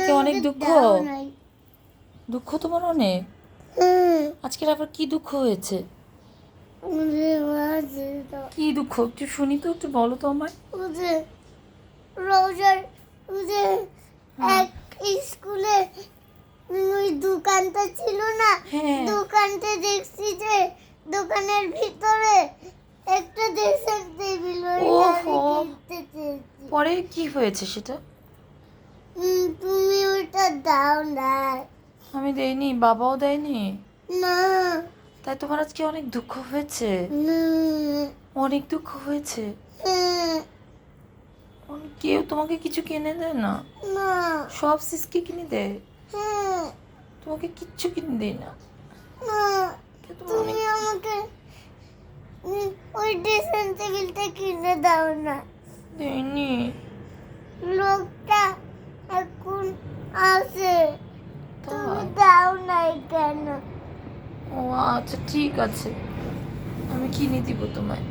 আজকে অনেক দুঃখ। দুঃখ তোমার অনেক? আজকের আবার কি দুঃখ হয়েছে? কি দুঃখ একটু শুনি তো, একটু বলো তো আমায়। রোজার এক স্কুলে ওই দোকানটা ছিল না, হ্যাঁ। দোকানটা দেখছি যে দোকানের ভিতরে একটা ড্রেসিং টেবিল, ওহো, কিনতে চেয়েছি। পরে কি হয়েছে সেটা? তুমি ওটা দাও না। আমি দেইনি, বাবাও দেয়নি? না। তাই তোমার আজকে অনেক দুঃখ হয়েছে? অনেক দুঃখ হয়েছে? কেউ তোমাকে কিছু কিনে দেয় না? না। সব সিসকে কিনে দেয়, তোমাকে কিচ্ছু কিনে দেয় না? তুমি আমাকে ওই ড্রেসিং টেবিলটা কিনে দাও না। দেয়নি? লোকটা এখন আছে, তুমি তাই? দাও না কেন? ও আচ্ছা, ঠিক আছে, আমি কিনে দিব তোমায়।